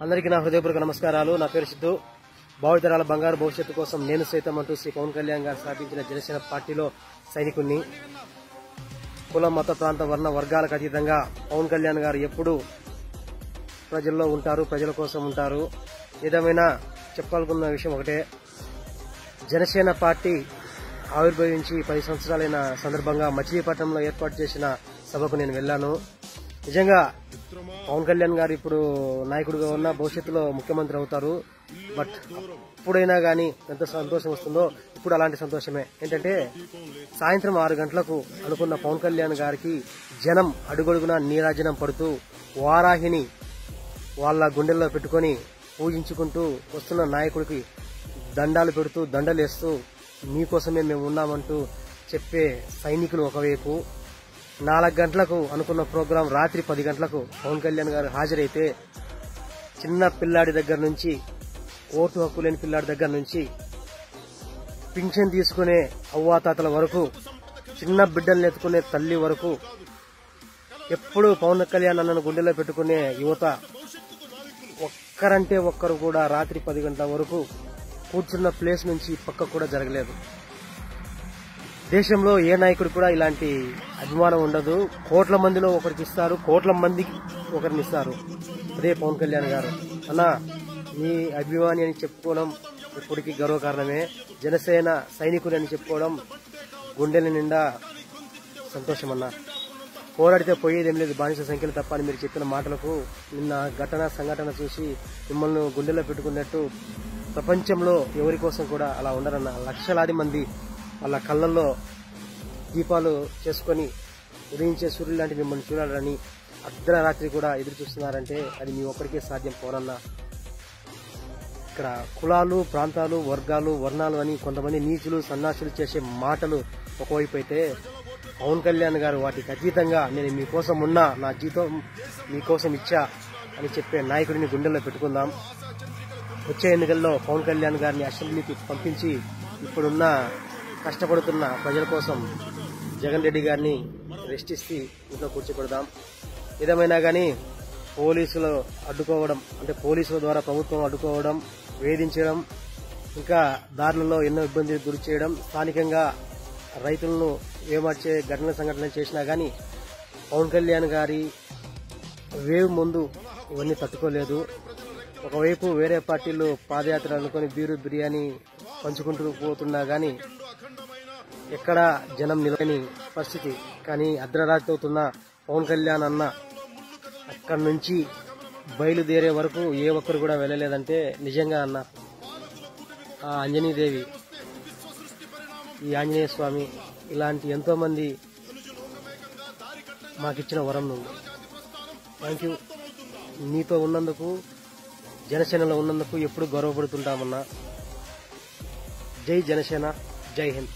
అందరికీ నా హృదయపూర్వక నమస్కారాలు. నా పేరు సిద్ధు. భావితరాల బంగారు భవిష్యత్తు కోసం నేను సైతం అంటూ శ్రీ పవన్ కళ్యాణ్ గారు స్థాపించిన జనసేన పార్టీలో సైనికుణ్ణి. కుల మత ప్రాంత వర్ణ వర్గాలకు అతీతంగా పవన్ కళ్యాణ్ గారు ఎప్పుడూ ప్రజల్లో ఉంటారు, ప్రజల కోసం ఉంటారు. ఏదేమైనా చెప్పాలనుకున్న విషయం ఒకటే, జనసేన పార్టీ ఆవిర్భవించి 10 సంవత్సరాలైన సందర్భంగా మచిలీపట్నంలో ఏర్పాటు చేసిన సభకు నేను వెళ్లాను. నిజంగా పవన్ కళ్యాణ్ గారు ఇప్పుడు నాయకుడిగా ఉన్న భవిష్యత్తులో ముఖ్యమంత్రి అవుతారు. బట్ ఎప్పుడైనా గానీ ఎంత సంతోషం వస్తుందో ఇప్పుడు అలాంటి సంతోషమే. ఏంటంటే సాయంత్రం 6 గంటలకు అనుకున్న పవన్ కళ్యాణ్ గారికి జనం అడుగడుగునా నీరాజనం పడుతూ వారాహిని వాళ్ళ గుండెల్లో పెట్టుకుని పూజించుకుంటూ వస్తున్న నాయకుడికి దండాలు పెడుతూ దండలేస్తూ మీకోసమే మేము ఉన్నామంటూ చెప్పే సైనికులు ఒకవైపు, 4 గంటలకు అనుకున్న ప్రోగ్రాం రాత్రి 10 గంటలకు పవన్ కళ్యాణ్ గారు హాజరైతే చిన్న పిల్లాడి దగ్గర నుంచి, ఓటు హక్కు లేని పిల్లాడి దగ్గర నుంచి, పింఛన్ తీసుకునే అవ్వాతాతల వరకు, చిన్న బిడ్డల్ని ఎత్తుకునే తల్లి వరకు ఎప్పుడు పవన్ కళ్యాణ్ అన్నను గుండెలో పెట్టుకునే యువత ఒక్కరంటే ఒక్కరు కూడా రాత్రి 10 గంటల వరకు కూర్చున్న ప్లేస్ నుంచి పక్క కూడా జరగలేదు. దేశంలో ఏ నాయకుడు కూడా ఇలాంటి అభిమానం ఉండదు. కోట్ల మందిలో ఒకరికి ఇస్తారు, కోట్ల మందికి ఒకరిని ఇస్తారు. అదే పవన్ కళ్యాణ్ గారు. అన్నా, మీ అభిమాని అని చెప్పుకోవడం ఇప్పటికీ గర్వకారణమే. జనసేన సైనికుడు అని చెప్పుకోవడం గుండెల నిండా సంతోషం అన్నా. పోరాడితే పోయేదేం లేదు, బానిస సంఖ్యలు తప్ప అని మీరు చెప్పిన మాటలకు నిన్న సంఘటన చూసి మిమ్మల్ని గుండెలో పెట్టుకున్నట్టు ప్రపంచంలో ఎవరి కోసం కూడా అలా ఉండరన్న. లక్షలాది మంది వాళ్ళ కళ్ళల్లో దీపాలు చేసుకుని ఉదయించే సూర్యుడు లాంటి మిమ్మల్ని చూడాలని అర్ధరాత్రి కూడా ఎదురు చూస్తున్నారంటే అది మీ ఒక్కరికే సాధ్యం పోరన్నా. ఇక్కడ కులాలు, ప్రాంతాలు, వర్గాలు, వర్ణాలు అని కొంతమంది నీచులు సన్నాసులు చేసే మాటలు ఒకవైపు అయితే, పవన్ కళ్యాణ్ గారు వాటికి అతీతంగా నేను మీకోసం ఉన్నా, నా జీతం మీకోసం ఇచ్చా అని చెప్పే నాయకుడిని గుండెల్లో పెట్టుకుందాం. వచ్చే ఎన్నికల్లో పవన్ కళ్యాణ్ గారిని అసెంబ్లీకి పంపించి ఇప్పుడున్న కష్టపడుతున్న ప్రజల కోసం జగన్ రెడ్డి గారిని రెస్ట్ ఇచ్చి ఇంట్లో కూర్చోబెడదాం. ఏదేమైనా కానీ పోలీసులు అడ్డుకోవడం, అంటే పోలీసుల ద్వారా ప్రభుత్వం అడ్డుకోవడం, వేధించడం, ఇంకా దారులలో ఎన్నో ఇబ్బందులు గురి చేయడం, స్థానికంగా రైతులను ఏమార్చే సంఘటనలు చేసినా గానీ పవన్ కళ్యాణ్ గారి వేవ్ ముందు ఇవన్నీ తట్టుకోలేదు. ఒకవైపు వేరే పార్టీలు పాదయాత్ర అనుకుని బిర్యానీ పంచుకుంటూ పోతున్నా గానీ ఎక్కడా జనం నిలవని పరిస్థితి. కానీ అర్ధరాత్రి అవుతున్న పవన్ కళ్యాణ్ అన్న అక్కడి నుంచి బయలుదేరే వరకు ఏ ఒక్కరు కూడా వెళ్ళలేదంటే నిజంగా అన్న ఆ ఆంజనేయదేవి, ఈ ఆంజనేయ స్వామి ఇలాంటి ఎంతో మంది మాకిచ్చిన వరం నువ్వు. Thank you. నీతో ఉన్నందుకు, జనసేనలో ఉన్నందుకు ఎప్పుడు గౌరవపడుతుంటామన్నా. జై జనసేన, జై హింద్.